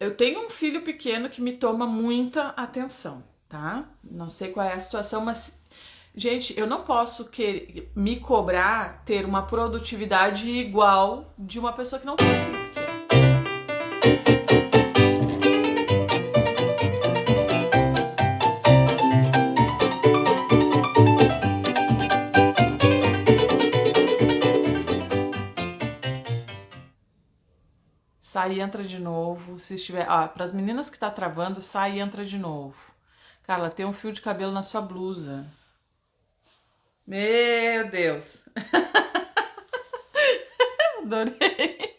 Eu tenho um filho pequeno que me toma muita atenção, tá? Não sei qual é a situação, mas, gente, eu não posso me cobrar ter uma produtividade igual de uma pessoa que não tem um filho pequeno. Sai e entra de novo. Se estiver. Ah, para as meninas que tá travando, sai e entra de novo. Carla, tem um fio de cabelo na sua blusa. Meu Deus. Adorei.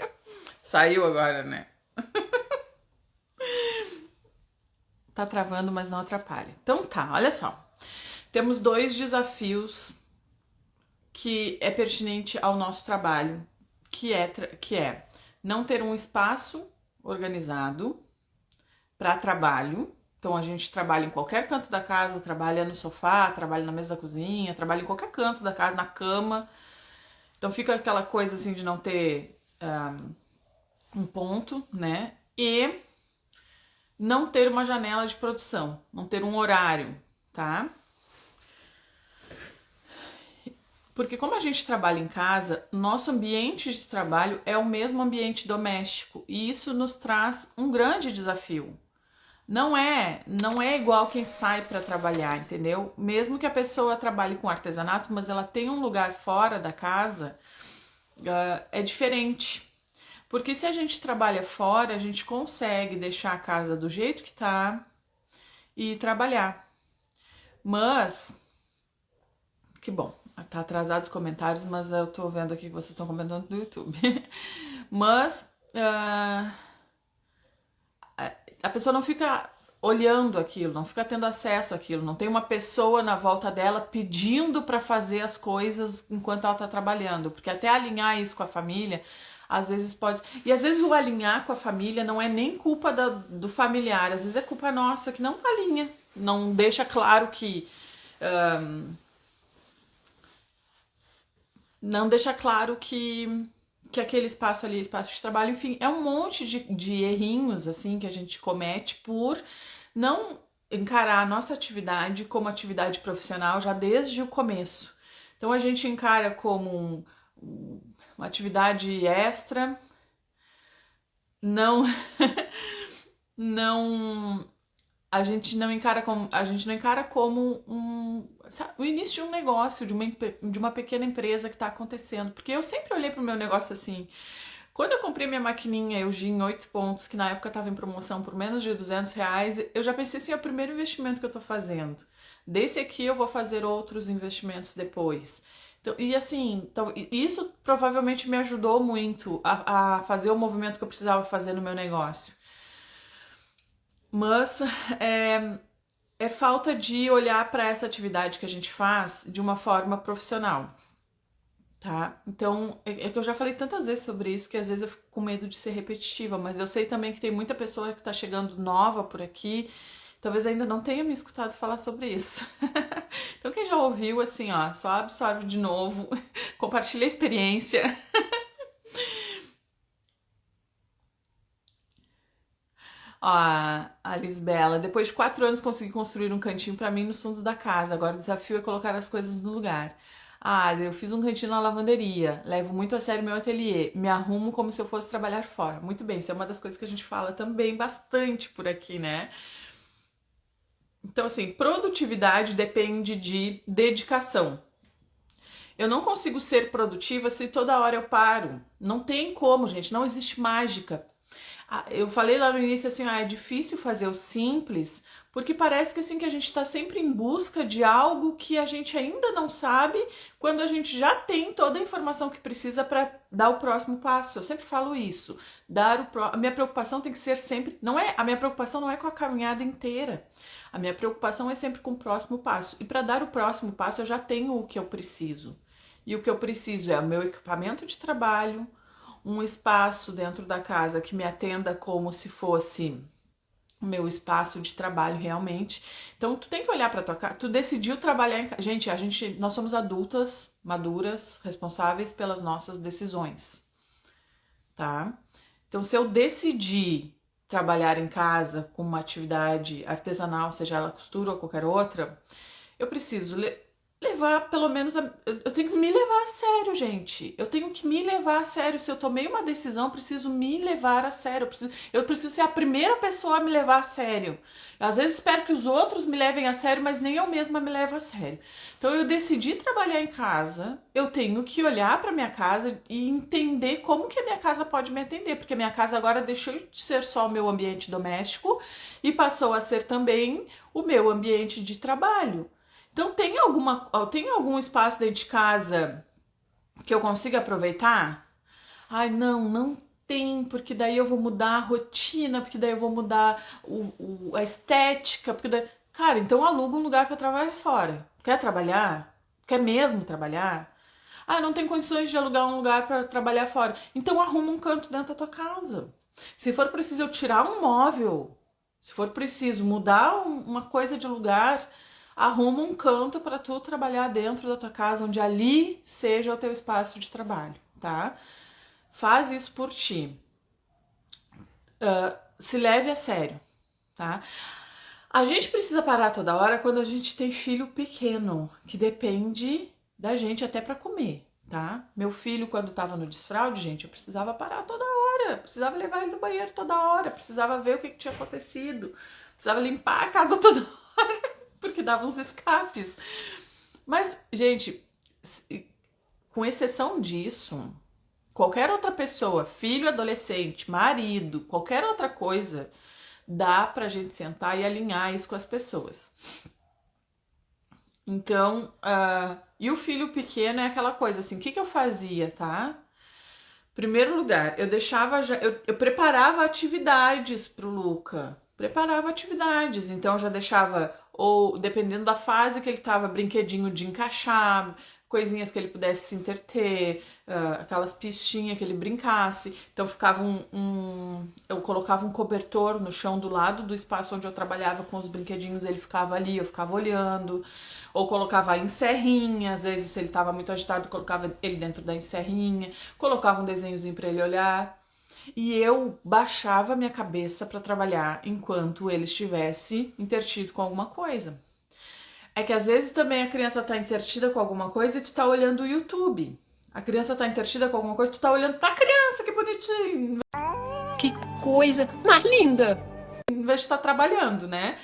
Saiu agora, né? Tá travando, mas não atrapalha. Então tá, olha só. Temos dois desafios que é pertinente ao nosso trabalho, que é não ter um espaço organizado para trabalho. Então a gente trabalha em qualquer canto da casa, trabalha no sofá, trabalha na mesa da cozinha, trabalha em qualquer canto da casa, na cama. Então fica aquela coisa assim de não ter um ponto, né? E não ter uma janela de produção, não ter um horário, tá? Porque como a gente trabalha em casa, nosso ambiente de trabalho é o mesmo ambiente doméstico e isso nos traz um grande desafio. Não é igual quem sai para trabalhar, entendeu? Mesmo que a pessoa trabalhe com artesanato, mas ela tem um lugar fora da casa, é diferente. Porque se a gente trabalha fora, a gente consegue deixar a casa do jeito que tá e trabalhar. Mas, que bom, tá atrasado os comentários, mas eu tô vendo aqui que vocês estão comentando no YouTube. Mas a pessoa não fica olhando aquilo, não fica tendo acesso àquilo, não tem uma pessoa na volta dela pedindo para fazer as coisas enquanto ela tá trabalhando, porque até alinhar isso com a família, às vezes pode. E às vezes o alinhar com a família não é nem culpa do familiar, às vezes é culpa nossa que não alinha, não deixa claro que. Não deixa claro que aquele espaço ali, espaço de trabalho, enfim, é um monte de errinhos, assim, que a gente comete por não encarar a nossa atividade como atividade profissional já desde o começo. Então a gente encara como uma atividade extra, não, não, a gente não encara como o início de um negócio, de uma pequena empresa que está acontecendo. Porque eu sempre olhei para o meu negócio assim. Quando eu comprei minha maquininha Eugene 8 pontos, que na época estava em promoção por menos de R$ 200, eu já pensei assim, é o primeiro investimento que eu estou fazendo. Desse aqui eu vou fazer outros investimentos depois. Então, e assim, então, isso provavelmente me ajudou muito a fazer o movimento que eu precisava fazer no meu negócio. Mas é falta de olhar para essa atividade que a gente faz de uma forma profissional, tá? Então, é que eu já falei tantas vezes sobre isso que às vezes eu fico com medo de ser repetitiva, mas eu sei também que tem muita pessoa que tá chegando nova por aqui, talvez ainda não tenha me escutado falar sobre isso. Então, quem já ouviu, assim, ó, só absorve de novo, compartilha a experiência. Ó, a Lisbela, depois de 4 anos consegui construir um cantinho pra mim nos fundos da casa. Agora o desafio é colocar as coisas no lugar. Ah, eu fiz um cantinho na lavanderia. Levo muito a sério meu ateliê. Me arrumo como se eu fosse trabalhar fora. Muito bem, isso é uma das coisas que a gente fala também bastante por aqui, né? Então, assim, produtividade depende de dedicação. Eu não consigo ser produtiva se toda hora eu paro. Não tem como, gente, não existe mágica. Eu falei lá no início assim, é difícil fazer o simples, porque parece que assim que a gente está sempre em busca de algo que a gente ainda não sabe, quando a gente já tem toda a informação que precisa para dar o próximo passo. Eu sempre falo isso. A minha preocupação tem que ser sempre, não é, a minha preocupação não é com a caminhada inteira. A minha preocupação é sempre com o próximo passo. E para dar o próximo passo, eu já tenho o que eu preciso. E o que eu preciso é o meu equipamento de trabalho, um espaço dentro da casa que me atenda como se fosse o meu espaço de trabalho realmente. Então tu tem que olhar para tua casa, tu decidiu trabalhar em casa. Gente, nós somos adultas, maduras, responsáveis pelas nossas decisões, tá? Então se eu decidir trabalhar em casa com uma atividade artesanal, seja ela costura ou qualquer outra, eu preciso levar pelo menos eu tenho que me levar a sério, gente. Eu tenho que me levar a sério. Se eu tomei uma decisão, eu preciso me levar a sério. Eu preciso ser a primeira pessoa a me levar a sério. Eu, às vezes espero que os outros me levem a sério, mas nem eu mesma me levo a sério. Então eu decidi trabalhar em casa. Eu tenho que olhar para minha casa e entender como que a minha casa pode me atender, porque a minha casa agora deixou de ser só o meu ambiente doméstico e passou a ser também o meu ambiente de trabalho. Então, tem algum espaço dentro de casa que eu consiga aproveitar? Ai, não tem, porque daí eu vou mudar a rotina, porque daí eu vou mudar a estética, porque daí... Cara, então aluga um lugar para trabalhar fora. Quer trabalhar? Quer mesmo trabalhar? Ah, não tem condições de alugar um lugar para trabalhar fora. Então arruma um canto dentro da tua casa. Se for preciso eu tirar um móvel, se for preciso mudar uma coisa de lugar, arruma um canto para tu trabalhar dentro da tua casa, onde ali seja o teu espaço de trabalho, tá? Faz isso por ti. Se leve a sério, tá? A gente precisa parar toda hora quando a gente tem filho pequeno, que depende da gente até para comer, tá? Meu filho, quando tava no desfraude, gente, eu precisava parar toda hora, precisava levar ele no banheiro toda hora, precisava ver o que tinha acontecido, precisava limpar a casa toda hora, porque dava uns escapes. Mas, gente, com exceção disso, qualquer outra pessoa, filho, adolescente, marido, qualquer outra coisa, dá pra gente sentar e alinhar isso com as pessoas. Então, e o filho pequeno é aquela coisa assim, o que eu fazia, tá? Primeiro lugar, eu deixava, eu preparava atividades pro Luca, preparava atividades, então já deixava, ou dependendo da fase que ele tava, brinquedinho de encaixar, coisinhas que ele pudesse se entreter, aquelas pistinhas que ele brincasse. Então ficava eu colocava um cobertor no chão do lado do espaço onde eu trabalhava com os brinquedinhos, ele ficava ali, eu ficava olhando. Ou colocava em serrinha, às vezes se ele estava muito agitado, colocava ele dentro da serrinha, colocava um desenhozinho para ele olhar. E eu baixava minha cabeça para trabalhar enquanto ele estivesse intertido com alguma coisa. É que às vezes também a criança tá intertida com alguma coisa e tu tá olhando o YouTube. A criança tá intertida com alguma coisa e tu tá olhando pra criança, que bonitinho. Que coisa mais linda! Em vez de estar trabalhando, né?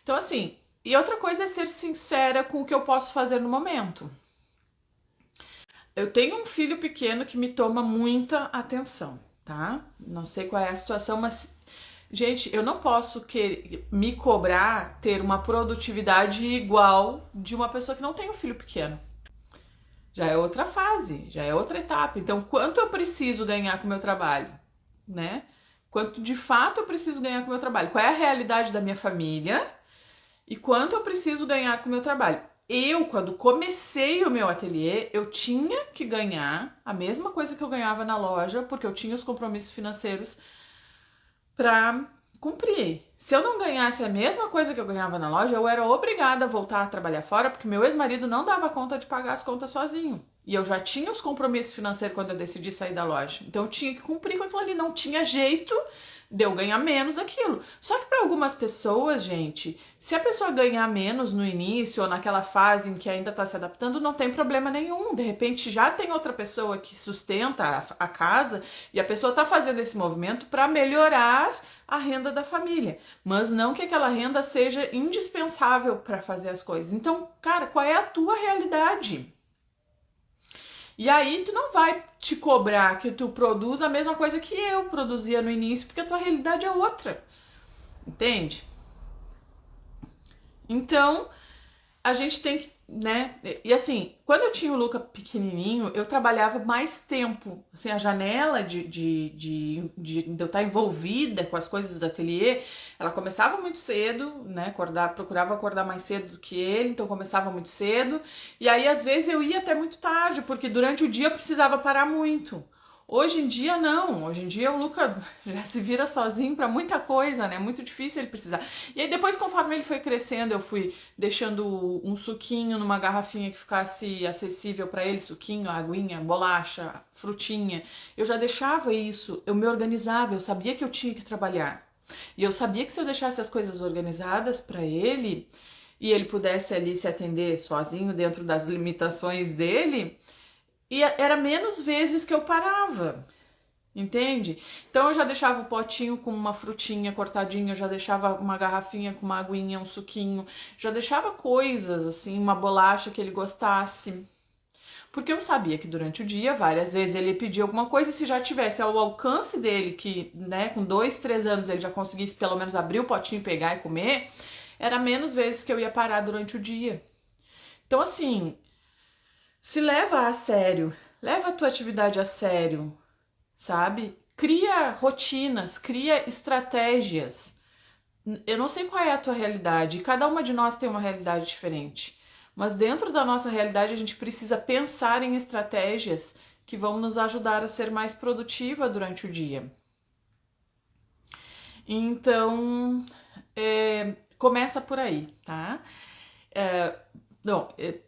Então assim, e outra coisa é ser sincera com o que eu posso fazer no momento. Eu tenho um filho pequeno que me toma muita atenção, tá? Não sei qual é a situação, mas... Gente, eu não posso me cobrar ter uma produtividade igual de uma pessoa que não tem um filho pequeno. Já é outra fase, já é outra etapa. Então, quanto eu preciso ganhar com o meu trabalho, né? Quanto de fato eu preciso ganhar com o meu trabalho? Qual é a realidade da minha família? E quanto eu preciso ganhar com o meu trabalho? Eu, quando comecei o meu ateliê, eu tinha que ganhar a mesma coisa que eu ganhava na loja, porque eu tinha os compromissos financeiros para cumprir. Se eu não ganhasse a mesma coisa que eu ganhava na loja, eu era obrigada a voltar a trabalhar fora, porque meu ex-marido não dava conta de pagar as contas sozinho. E eu já tinha os compromissos financeiros quando eu decidi sair da loja. Então eu tinha que cumprir com aquilo ali. Não tinha jeito de eu ganhar menos daquilo. Só que para algumas pessoas, gente, se a pessoa ganhar menos no início ou naquela fase em que ainda está se adaptando, não tem problema nenhum. De repente já tem outra pessoa que sustenta a casa e a pessoa está fazendo esse movimento para melhorar a renda da família. Mas não que aquela renda seja indispensável para fazer as coisas. Então, cara, qual é a tua realidade? E aí tu não vai te cobrar que tu produza a mesma coisa que eu produzia no início, porque a tua realidade é outra. Entende? Então, a gente tem que, né? E assim, quando eu tinha o Luca pequenininho, eu trabalhava mais tempo. Assim, a janela de eu estar envolvida com as coisas do ateliê, ela começava muito cedo, né? Procurava acordar mais cedo do que ele, então começava muito cedo. E aí, às vezes, eu ia até muito tarde, porque durante o dia eu precisava parar muito. Hoje em dia, não. Hoje em dia, o Luca já se vira sozinho para muita coisa, né? Muito difícil ele precisar. E aí, depois, conforme ele foi crescendo, eu fui deixando um suquinho numa garrafinha que ficasse acessível para ele, suquinho, aguinha, bolacha, frutinha. Eu já deixava isso, eu me organizava, eu sabia que eu tinha que trabalhar. E eu sabia que se eu deixasse as coisas organizadas para ele e ele pudesse ali se atender sozinho dentro das limitações dele, era menos vezes que eu parava. Entende? Então eu já deixava o potinho com uma frutinha cortadinha, eu já deixava uma garrafinha com uma aguinha, um suquinho, já deixava coisas assim, uma bolacha que ele gostasse. Porque eu sabia que durante o dia, várias vezes ele pedia alguma coisa, e se já tivesse ao alcance dele, que, né, com 2, 3 anos ele já conseguisse pelo menos abrir o potinho, pegar e comer, era menos vezes que eu ia parar durante o dia. Então, assim, se leva a sério, leva a tua atividade a sério, sabe? Cria rotinas, cria estratégias. Eu não sei qual é a tua realidade, cada uma de nós tem uma realidade diferente. Mas dentro da nossa realidade a gente precisa pensar em estratégias que vão nos ajudar a ser mais produtiva durante o dia. Então, começa por aí, tá?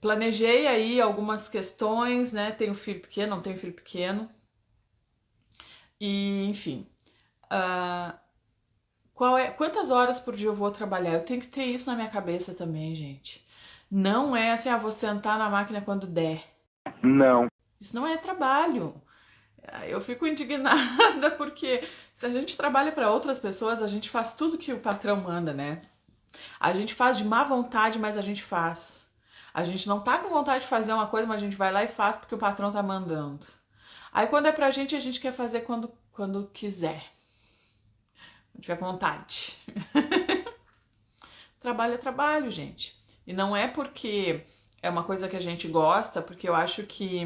Planejei aí algumas questões, né? Tenho filho pequeno, não tenho filho pequeno. E, enfim, quantas horas por dia eu vou trabalhar? Eu tenho que ter isso na minha cabeça também, gente. Não é assim, vou sentar na máquina quando der. Não. Isso não é trabalho. Eu fico indignada porque se a gente trabalha para outras pessoas, a gente faz tudo que o patrão manda, né? A gente faz de má vontade, mas a gente faz. A gente não tá com vontade de fazer uma coisa, mas a gente vai lá e faz porque o patrão tá mandando. Aí quando é pra gente, a gente quer fazer quando quiser. Quando tiver com vontade. Trabalho é trabalho, gente. E não é porque é uma coisa que a gente gosta, porque eu acho que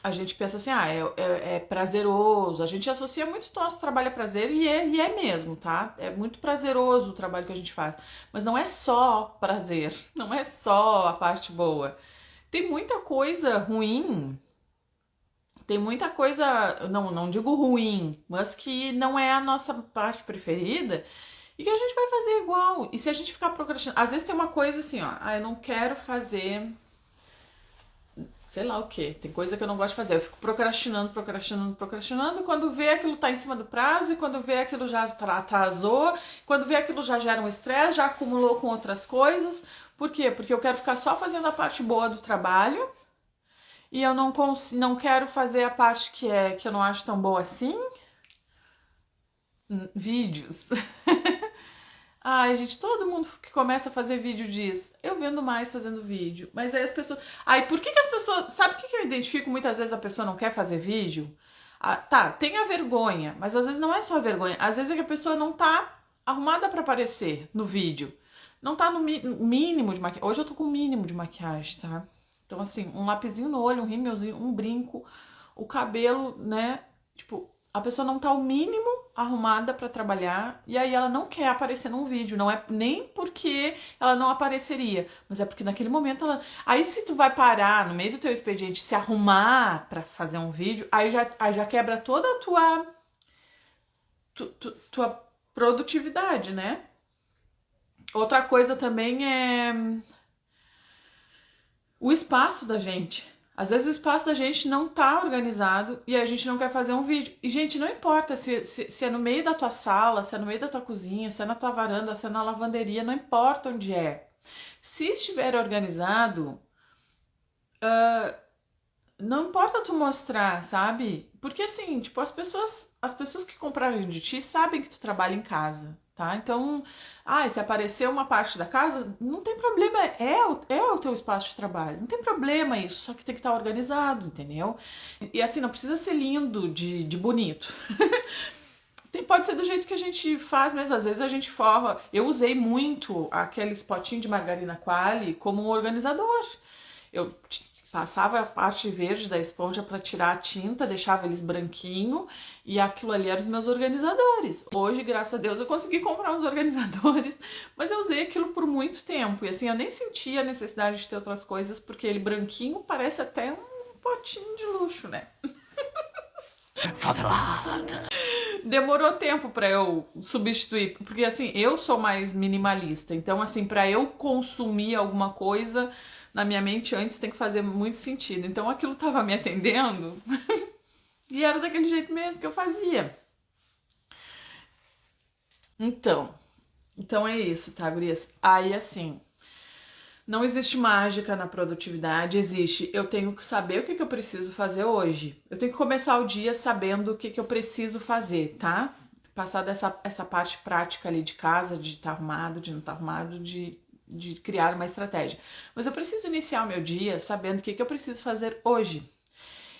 a gente pensa assim, é prazeroso. A gente associa muito o nosso trabalho a prazer e é mesmo, tá? É muito prazeroso o trabalho que a gente faz. Mas não é só prazer, não é só a parte boa. Tem muita coisa ruim, tem muita coisa, não digo ruim, mas que não é a nossa parte preferida. E que a gente vai fazer igual. E se a gente ficar procrastinando... Às vezes tem uma coisa assim, eu não quero fazer... Sei lá o quê. Tem coisa que eu não gosto de fazer. Eu fico procrastinando. E quando vê aquilo tá em cima do prazo. E quando vê aquilo já atrasou. Quando vê aquilo já gera um estresse. Já acumulou com outras coisas. Por quê? Porque eu quero ficar só fazendo a parte boa do trabalho. E eu não quero fazer a parte que eu não acho tão boa assim. Vídeos. Ai, gente, todo mundo que começa a fazer vídeo diz, eu vendo mais fazendo vídeo. Mas aí as pessoas... por que as pessoas... Sabe o que eu identifico muitas vezes a pessoa não quer fazer vídeo? Tem a vergonha, mas às vezes não é só a vergonha. Às vezes é que a pessoa não tá arrumada pra aparecer no vídeo. Não tá no mínimo de maquiagem. Hoje eu tô com o mínimo de maquiagem, tá? Então, assim, um lapisinho no olho, um rímelzinho, um brinco, o cabelo, né? Tipo... A pessoa não tá o mínimo arrumada pra trabalhar e aí ela não quer aparecer num vídeo. Não é nem porque ela não apareceria, mas é porque naquele momento ela... Aí se tu vai parar no meio do teu expediente se arrumar pra fazer um vídeo, aí já quebra toda a tua produtividade, né? Outra coisa também é o espaço da gente. Às vezes o espaço da gente não tá organizado e a gente não quer fazer um vídeo. E, gente, não importa se é no meio da tua sala, se é no meio da tua cozinha, se é na tua varanda, se é na lavanderia, não importa onde é. Se estiver organizado, não importa tu mostrar, sabe? Porque assim, tipo, as pessoas que compraram de ti sabem que tu trabalha em casa, tá? Então, se aparecer uma parte da casa, não tem problema, é o teu espaço de trabalho, não tem problema isso, só que tem que estar organizado, entendeu? E assim, não precisa ser lindo, de bonito. Pode ser do jeito que a gente faz mesmo, às vezes a gente forra. Eu usei muito aqueles potinhos de margarina Qualy como um organizador. Eu passava a parte verde da esponja para tirar a tinta, deixava eles branquinho e aquilo ali eram os meus organizadores. Hoje, graças a Deus, eu consegui comprar uns organizadores, mas eu usei aquilo por muito tempo e assim, eu nem sentia a necessidade de ter outras coisas porque ele branquinho parece até um potinho de luxo, né? Demorou tempo para eu substituir, porque assim, eu sou mais minimalista, então assim, para eu consumir alguma coisa na minha mente antes tem que fazer muito sentido. Então aquilo tava me atendendo e era daquele jeito mesmo que eu fazia. Então, então é isso, tá, gurias? Aí, assim, não existe mágica na produtividade, existe. Eu tenho que saber o que eu preciso fazer hoje. Eu tenho que começar o dia sabendo o que eu preciso fazer, tá? Passar essa parte prática ali de casa, de estar arrumado, de não estar arrumado, de criar uma estratégia. Mas eu preciso iniciar o meu dia sabendo o que eu preciso fazer hoje.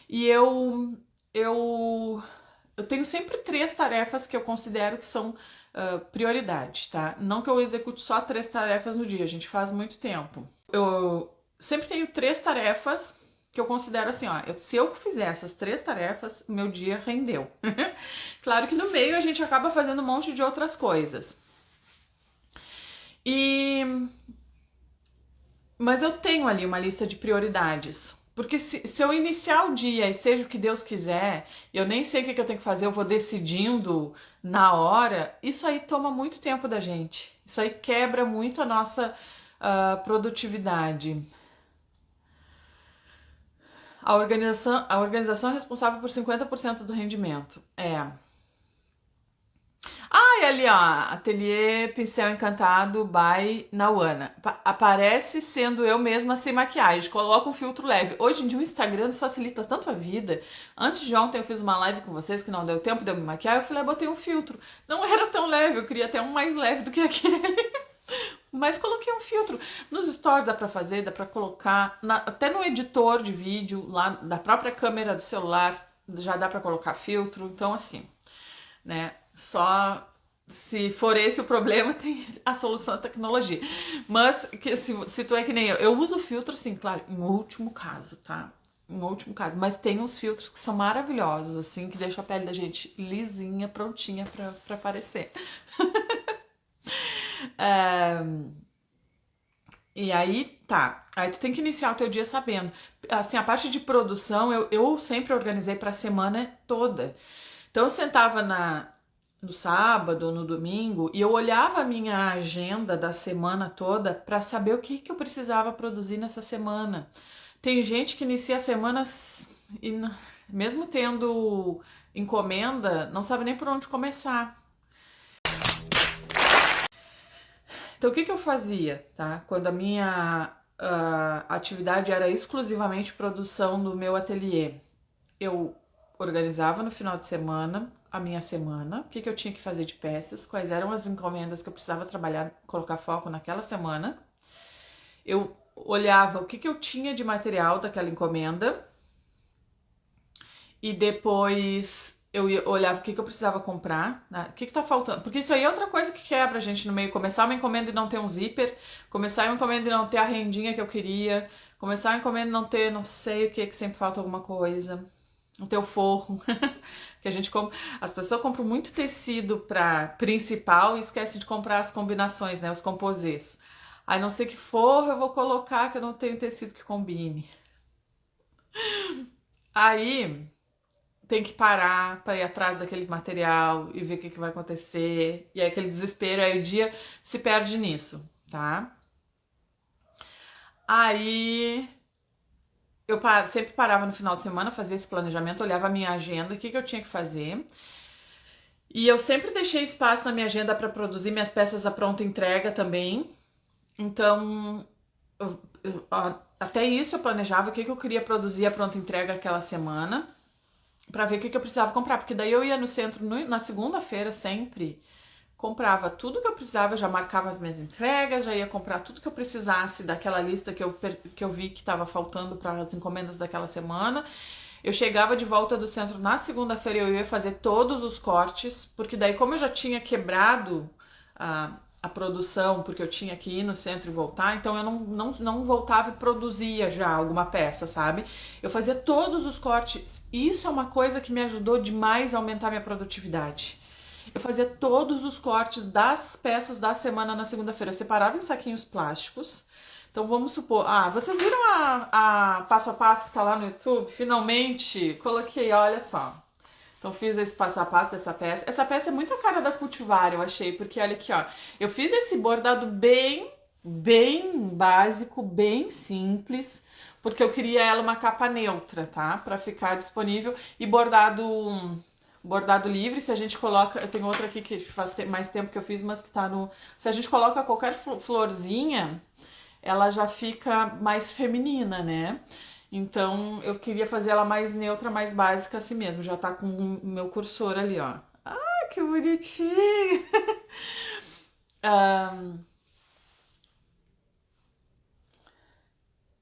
E eu, eu tenho sempre 3 tarefas que eu considero que são prioridade, tá? Não que eu execute só 3 tarefas no dia, a gente faz muito tempo. Eu sempre tenho 3 tarefas que eu considero assim, ó, se eu fizer essas 3 tarefas, meu dia rendeu. Claro que no meio a gente acaba fazendo um monte de outras coisas. E mas eu tenho ali uma lista de prioridades. Porque se eu iniciar o dia e seja o que Deus quiser, eu nem sei o que eu tenho que fazer, eu vou decidindo na hora, isso aí toma muito tempo da gente. Isso aí quebra muito a nossa produtividade. A organização é responsável por 50% do rendimento. Ah, e ali, ó, Ateliê Pincel Encantado by Nauana. Aparece sendo eu mesma sem maquiagem. Coloca um filtro leve. Hoje em dia o Instagram nos facilita tanto a vida. Antes de ontem eu fiz uma live com vocês que não deu tempo de eu me maquiar. Eu fui lá e botei um filtro. Não era tão leve, eu queria até um mais leve do que aquele. Mas coloquei um filtro. Nos stories dá pra fazer, dá pra colocar. Até no editor de vídeo, lá da própria câmera do celular, já dá pra colocar filtro. Então, assim, né? Só se for esse o problema, tem a solução da tecnologia. Mas se tu é que nem eu uso filtro, assim, claro, em último caso, tá? Em último caso. Mas tem uns filtros que são maravilhosos, assim, que deixam a pele da gente lisinha, prontinha pra aparecer. E aí, tá. Aí tu tem que iniciar o teu dia sabendo. Assim, a parte de produção, eu sempre organizei pra semana toda. Então eu sentava no sábado, no domingo, e eu olhava a minha agenda da semana toda para saber o que eu precisava produzir nessa semana. Tem gente que inicia a semana e mesmo tendo encomenda, não sabe nem por onde começar. Então o que eu fazia, tá? Quando a minha atividade era exclusivamente produção do meu ateliê, eu organizava no final de semana a minha semana, o que eu tinha que fazer de peças, quais eram as encomendas que eu precisava trabalhar, colocar foco naquela semana. Eu olhava o que eu tinha de material daquela encomenda e depois eu olhava o que eu precisava comprar, né? O que tá faltando. Porque isso aí é outra coisa que quebra a gente no meio. Começar uma encomenda e não ter um zíper, começar uma encomenda e não ter a rendinha que eu queria, começar uma encomenda e não ter não sei o que sempre falta alguma coisa. O teu forro, que a gente compra, as pessoas compram muito tecido para principal e esquecem de comprar as combinações, né, os composês. Aí não sei que forro eu vou colocar que eu não tenho tecido que combine. Aí tem que parar para ir atrás daquele material e ver o que vai acontecer. E aí aquele desespero, aí o dia se perde nisso, tá? Aí eu sempre parava no final de semana, fazia esse planejamento, olhava a minha agenda, o que eu tinha que fazer. E eu sempre deixei espaço na minha agenda para produzir minhas peças à pronta entrega também. Então, até isso eu planejava o que eu queria produzir à pronta entrega aquela semana, para ver o que eu precisava comprar. Porque daí eu ia no centro na segunda-feira sempre, comprava tudo que eu precisava, já marcava as minhas entregas, já ia comprar tudo que eu precisasse daquela lista que eu vi que estava faltando para as encomendas daquela semana. Eu chegava de volta do centro na segunda-feira, eu ia fazer todos os cortes, porque daí como eu já tinha quebrado a produção, porque eu tinha que ir no centro e voltar, então eu não voltava e produzia já alguma peça, sabe? Eu fazia todos os cortes. Isso é uma coisa que me ajudou demais a aumentar minha produtividade. Eu fazia todos os cortes das peças da semana na segunda-feira. Eu separava em saquinhos plásticos. Então vamos supor, vocês viram a passo a passo que tá lá no YouTube? Finalmente coloquei, olha só. Então fiz esse passo a passo dessa peça. Essa peça é muito a cara da Cultivar, eu achei, porque olha aqui, ó. Eu fiz esse bordado bem básico, bem simples, porque eu queria ela uma capa neutra, tá? Pra ficar disponível e bordado bordado livre, se a gente coloca, eu tenho outra aqui que faz mais tempo que eu fiz, mas que tá no, se a gente coloca qualquer florzinha, ela já fica mais feminina, né? Então eu queria fazer ela mais neutra, mais básica assim mesmo. Já tá com o meu cursor ali, ó. Ah, que bonitinho!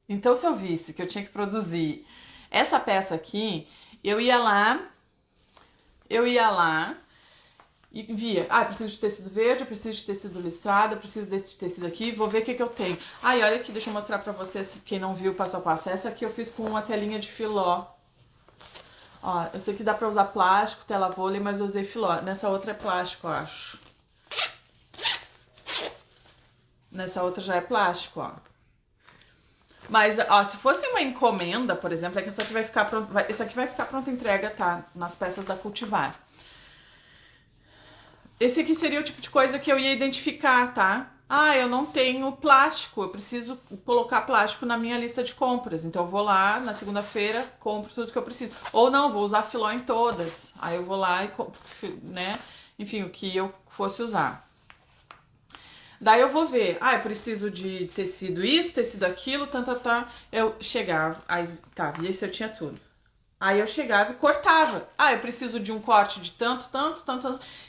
Então, se eu visse que eu tinha que produzir essa peça aqui, eu ia lá, eu ia lá e via, eu preciso de tecido verde, eu preciso de tecido listrado, eu preciso desse tecido aqui, vou ver o que que eu tenho. E olha aqui, deixa eu mostrar pra vocês, quem não viu passo a passo. Essa aqui eu fiz com uma telinha de filó. Ó, eu sei que dá pra usar plástico, tela vôlei, mas eu usei filó. Nessa outra é plástico, eu acho. Nessa outra já é plástico, ó. Mas, ó, se fosse uma encomenda, por exemplo, é que essa aqui vai ficar pronta, essa aqui vai ficar pronta entrega, tá? Nas peças da Cultivar. Esse aqui seria o tipo de coisa que eu ia identificar, tá? Eu não tenho plástico, eu preciso colocar plástico na minha lista de compras. Então eu vou lá na segunda-feira, compro tudo que eu preciso. Ou não, vou usar filó em todas. Aí eu vou lá e compro, né? Enfim, o que eu fosse usar. Daí eu vou ver, eu preciso de tecido isso, tecido aquilo, tá. Eu chegava, aí tá, via se eu tinha tudo. Aí eu chegava e cortava. Eu preciso de um corte de tanto.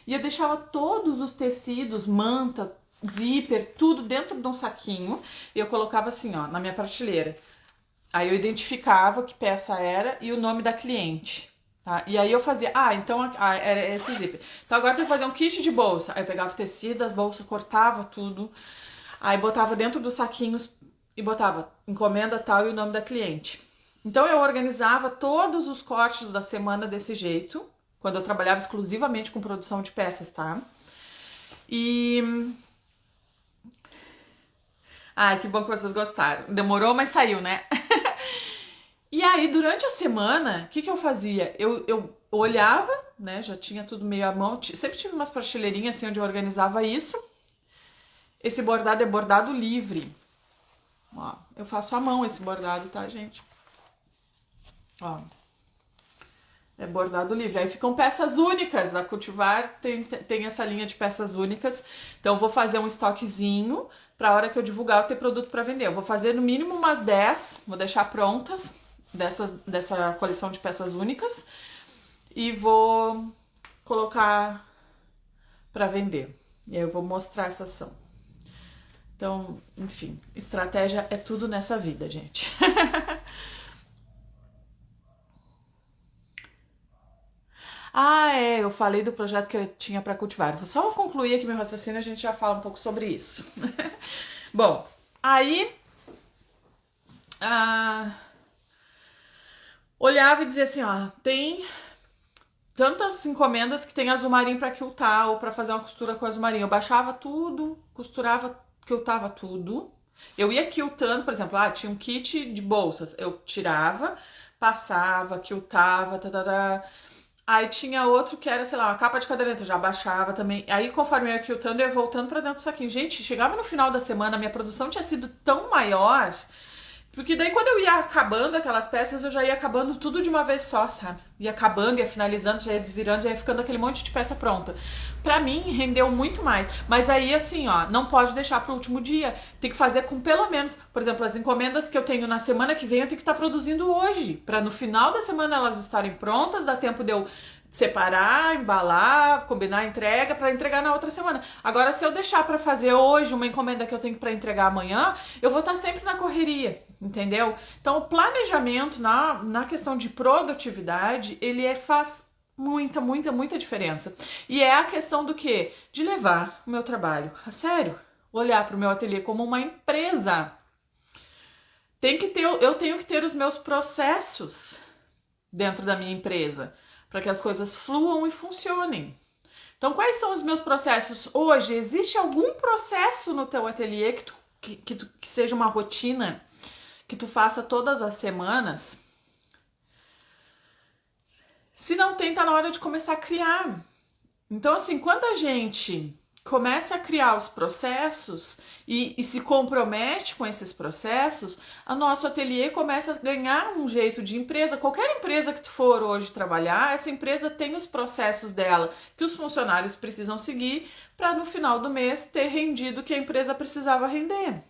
E eu deixava todos os tecidos, manta, zíper, tudo dentro de um saquinho. E eu colocava assim, ó, na minha prateleira. Aí eu identificava que peça era e o nome da cliente. Tá? E aí eu fazia, então era esse zíper. Então agora tem que fazer um kit de bolsa. Aí eu pegava o tecido das bolsas, cortava tudo. Aí botava dentro dos saquinhos e botava encomenda tal e o nome da cliente. Então eu organizava todos os cortes da semana desse jeito, quando eu trabalhava exclusivamente com produção de peças, tá? Que bom que vocês gostaram. Demorou, mas saiu, né? E aí, durante a semana, o que eu fazia? Eu olhava, né? Já tinha tudo meio à mão. Sempre tive umas prateleirinhas assim onde eu organizava isso. Esse bordado é bordado livre. Ó, eu faço à mão esse bordado, tá, gente? Ó, é bordado livre. Aí ficam peças únicas. A Cultivar tem essa linha de peças únicas. Então, eu vou fazer um estoquezinho pra hora que eu divulgar eu ter produto pra vender. Eu vou fazer no mínimo umas 10, vou deixar prontas dessa coleção de peças únicas e vou colocar pra vender. E aí eu vou mostrar essa ação. Então, enfim, estratégia é tudo nessa vida, gente. Eu falei do projeto que eu tinha para Cultivar. Vou só concluir aqui meu raciocínio, a gente já fala um pouco sobre isso. Bom, aí olhava e dizia assim, tem tantas encomendas que tem azul marinho para quiltar ou para fazer uma costura com azul marinho. Eu baixava tudo, costurava, quiltava tudo. Eu ia quiltando, por exemplo, tinha um kit de bolsas, eu tirava, passava, quiltava, Aí tinha outro que era, sei lá, uma capa de caderneta, eu já baixava também. Aí conforme eu ia quiltando, eu ia voltando pra dentro do saquinho. Gente, chegava no final da semana, a minha produção tinha sido tão maior, porque daí quando eu ia acabando aquelas peças, eu já ia acabando tudo de uma vez só, sabe? Ia acabando, ia finalizando, já ia desvirando, já ia ficando aquele monte de peça pronta. Pra mim, rendeu muito mais. Mas aí, assim, não pode deixar pro último dia. Tem que fazer com pelo menos, por exemplo, as encomendas que eu tenho na semana que vem, eu tenho que estar produzindo hoje. Pra no final da semana elas estarem prontas, dá tempo de eu separar, embalar, combinar a entrega para entregar na outra semana. Agora, se eu deixar para fazer hoje uma encomenda que eu tenho para entregar amanhã, eu vou estar sempre na correria, entendeu? Então, o planejamento na questão de produtividade, ele faz muita diferença. E é a questão do quê? De levar o meu trabalho a sério. Olhar para o meu ateliê como uma empresa. Eu tenho que ter os meus processos dentro da minha empresa, para que as coisas fluam e funcionem. Então, quais são os meus processos hoje? Existe algum processo no teu ateliê que seja uma rotina que tu faça todas as semanas? Se não tem, tá na hora de começar a criar. Então, assim, quando a gente começa a criar os processos e se compromete com esses processos, a nosso ateliê começa a ganhar um jeito de empresa. Qualquer empresa que tu for hoje trabalhar, essa empresa tem os processos dela que os funcionários precisam seguir para no final do mês ter rendido o que a empresa precisava render.